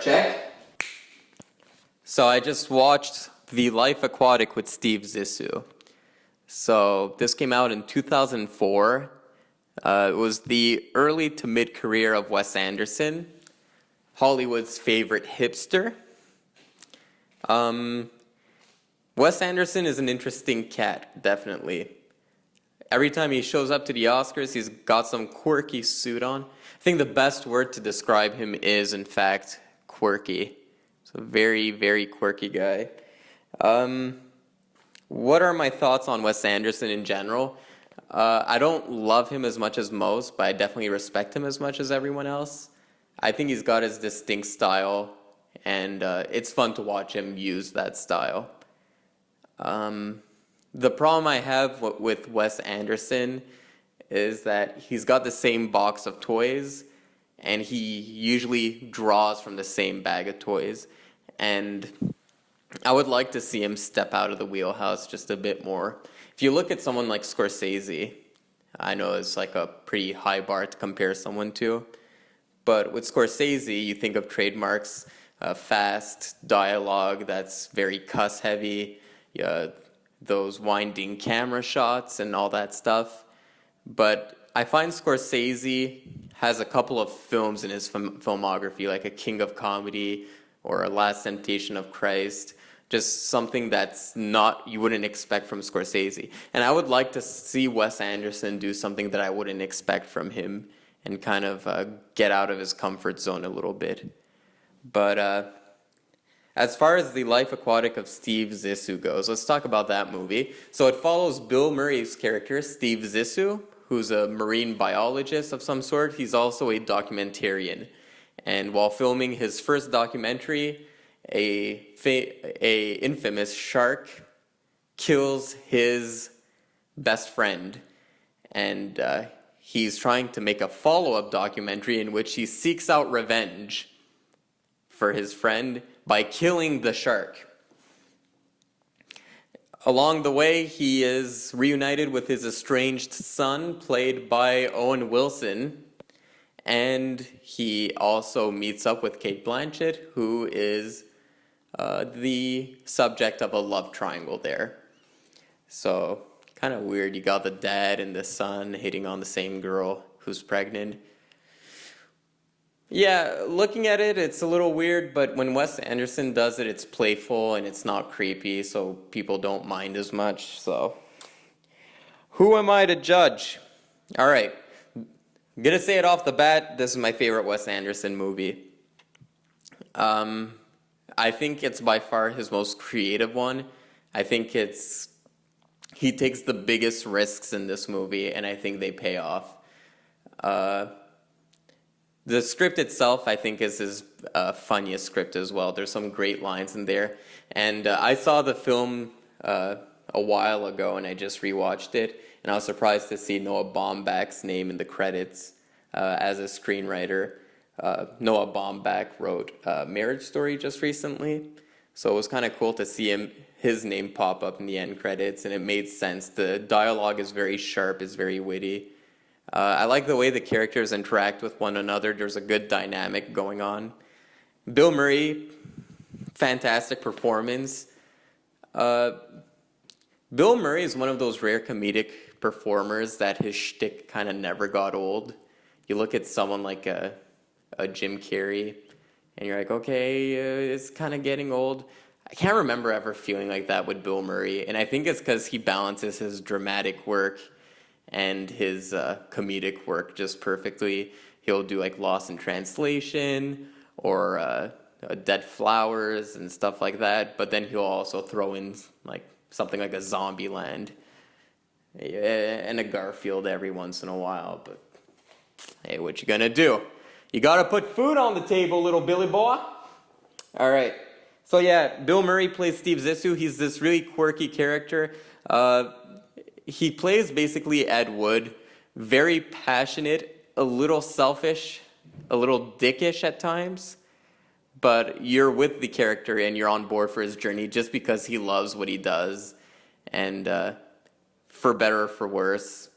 check. So I just watched The Life Aquatic with Steve Zissou. So this came out in 2004. It was the early to mid-career of Wes Anderson, Hollywood's favorite hipster. Wes Anderson is an interesting cat, definitely. Every time he shows up to the Oscars, he's got some quirky suit on. I think the best word to describe him is, in fact, quirky. He's a very, very quirky guy. What are my thoughts on Wes Anderson in general? I don't love him as much as most, but I definitely respect him as much as everyone else. I think he's got his distinct style, and it's fun to watch him use that style. The problem I have with Wes Anderson is that he's got the same box of toys, and he usually draws from the same bag of toys. And I would like to see him step out of the wheelhouse just a bit more. If you look at someone like Scorsese, I know it's like a pretty high bar to compare someone to, but with Scorsese, you think of trademarks, fast dialogue that's very cuss heavy, those winding camera shots and all that stuff. But I find Scorsese has a couple of films in his filmography, like A King of Comedy or A Last Temptation of Christ, just something that's not, you wouldn't expect from Scorsese. And I would like to see Wes Anderson do something that I wouldn't expect from him and kind of get out of his comfort zone a little bit. But as far as The Life Aquatic of Steve Zissou goes, let's talk about that movie. So it follows Bill Murray's character, Steve Zissou, who's a marine biologist of some sort. He's also a documentarian. And while filming his first documentary, a infamous shark kills his best friend. And he's trying to make a follow-up documentary in which he seeks out revenge for his friend by killing the shark. Along the way, he is reunited with his estranged son, played by Owen Wilson, and he also meets up with Cate Blanchett, who is the subject of a love triangle there. So, kind of weird. You got the dad and the son hitting on the same girl who's pregnant. Yeah, looking at it, it's a little weird, but when Wes Anderson does it, it's playful and it's not creepy, so people don't mind as much. So, who am I to judge? All right, I'm gonna say it off the bat, this is my favorite Wes Anderson movie. I think it's by far his most creative one. I think he takes the biggest risks in this movie, and I think they pay off. The script itself, I think, is his funniest script as well. There's some great lines in there. And I saw the film a while ago, and I just rewatched it. And I was surprised to see Noah Baumbach's name in the credits as a screenwriter. Noah Baumbach wrote Marriage Story just recently. So it was kind of cool to see his name pop up in the end credits, and it made sense. The dialogue is very sharp, is very witty. I like the way the characters interact with one another. There's a good dynamic going on. Bill Murray, fantastic performance. Bill Murray is one of those rare comedic performers that his shtick kind of never got old. You look at someone like a Jim Carrey, and you're like, okay, it's kind of getting old. I can't remember ever feeling like that with Bill Murray, and I think it's because he balances his dramatic work and his comedic work just perfectly. He'll do like Lost in Translation or Dead Flowers and stuff like that, but then he'll also throw in like something like a Zombieland and a Garfield every once in a while. But hey, what you gonna do? You gotta put food on the table, little Billy boy. All right. So yeah, Bill Murray plays Steve Zissou. He's this really quirky character. He plays basically Ed Wood, very passionate, a little selfish, a little dickish at times, but you're with the character and you're on board for his journey just because he loves what he does. And for better or for worse,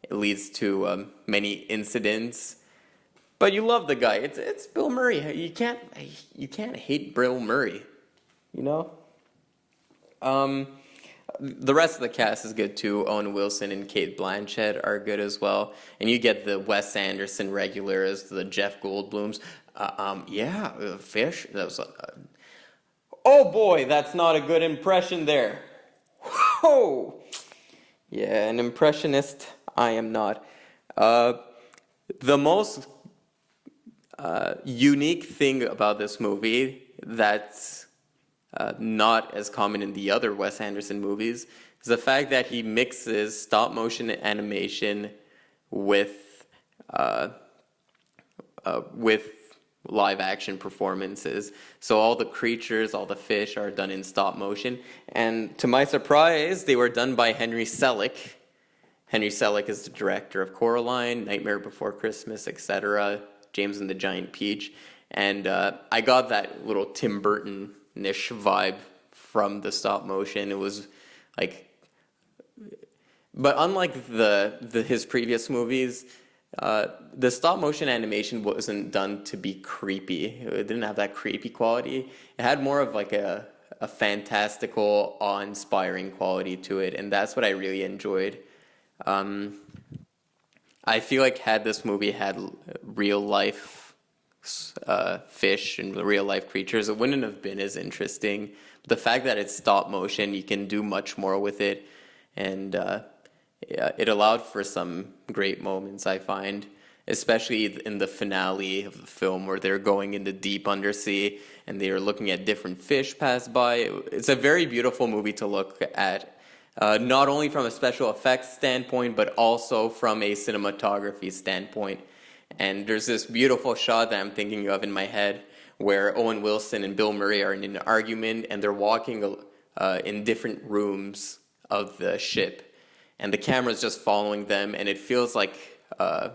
it leads to many incidents. But you love the guy. It's Bill Murray. You can't hate Bill Murray. You know. Um, the rest of the cast is good too. Owen Wilson and Kate Blanchett are good as well, and you get the Wes Anderson regulars, the Jeff Goldblums. Yeah, Fish. That was. Oh boy, that's not a good impression there. Whoa. Yeah, an impressionist. I am not. The most unique thing about this movie that's not as common in the other Wes Anderson movies is the fact that he mixes stop motion animation with live action performances. So all the creatures, all the fish are done in stop motion. And to my surprise, they were done by Henry Selick. Henry Selick is the director of Coraline, Nightmare Before Christmas, etc., James and the Giant Peach. And I got that little Tim Burton-ish vibe from the stop motion. It was like... But unlike his previous movies, the stop motion animation wasn't done to be creepy. It didn't have that creepy quality. It had more of like a fantastical, awe-inspiring quality to it, and that's what I really enjoyed. I feel like had this movie had real life fish and real life creatures, it wouldn't have been as interesting. But the fact that it's stop motion, you can do much more with it, and yeah, it allowed for some great moments, I find, especially in the finale of the film where they're going into deep undersea and they're looking at different fish pass by. It's a very beautiful movie to look at, not only from a special effects standpoint, but also from a cinematography standpoint. And there's this beautiful shot that I'm thinking of in my head where Owen Wilson and Bill Murray are in an argument and they're walking in different rooms of the ship. And the camera's just following them, and it feels like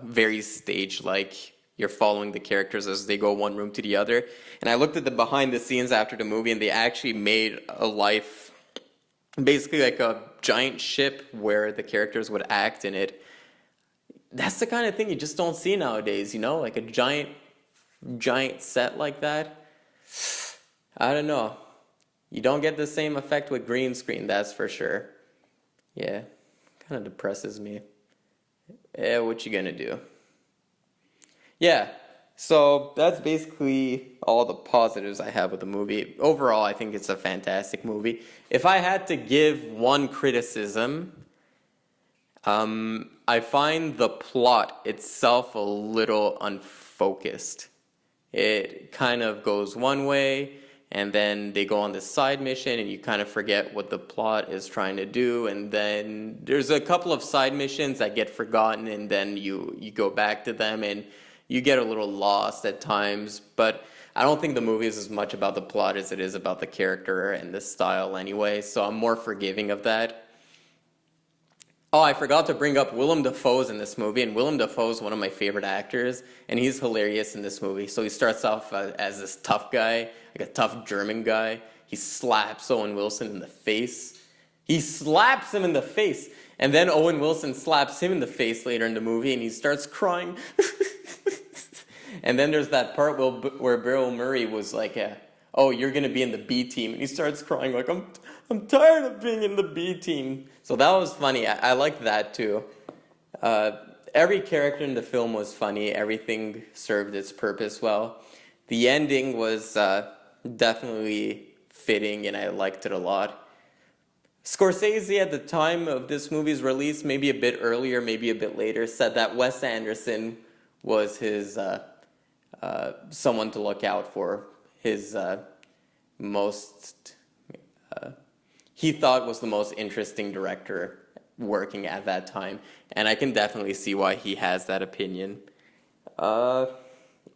very stage-like. You're following the characters as they go one room to the other. And I looked at the behind the scenes after the movie, and they actually made a life, basically like a giant ship where the characters would act in it. That's the kind of thing you just don't see nowadays, you know? Like a giant set like that. I don't know. You don't get the same effect with green screen, that's for sure. Yeah. Kind of depresses me. Yeah, what you gonna do? Yeah, so that's basically all the positives I have with the movie. Overall, I think it's a fantastic movie. If I had to give one criticism, I find the plot itself a little unfocused. It kind of goes one way, and then they go on this side mission and you kind of forget what the plot is trying to do, and then there's a couple of side missions that get forgotten, and then you go back to them and you get a little lost at times. But I don't think the movie is as much about the plot as it is about the character and the style anyway, so I'm more forgiving of that. Oh, I forgot to bring up Willem Dafoe's in this movie, and Willem Dafoe's one of my favorite actors, and he's hilarious in this movie. So he starts off as this tough guy, like a tough German guy. He slaps Owen Wilson in the face. He slaps him in the face, and then Owen Wilson slaps him in the face later in the movie, and he starts crying. And then there's that part where Bill Murray was like, oh, you're going to be in the B team, and he starts crying like, I'm tired of being in the B team. So that was funny. I liked that too. Every character in the film was funny. Everything served its purpose well. The ending was definitely fitting, and I liked it a lot. Scorsese, at the time of this movie's release, maybe a bit earlier, maybe a bit later, said that Wes Anderson was his someone to look out for. His most... he thought was the most interesting director working at that time, and I can definitely see why he has that opinion.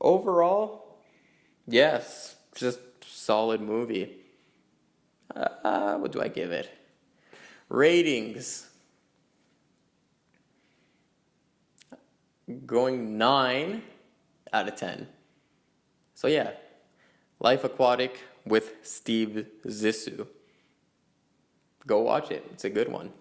Overall, yes, just solid movie. What do I give it? Ratings. Going 9 out of 10. So yeah, Life Aquatic with Steve Zissou. Go watch it. It's a good one.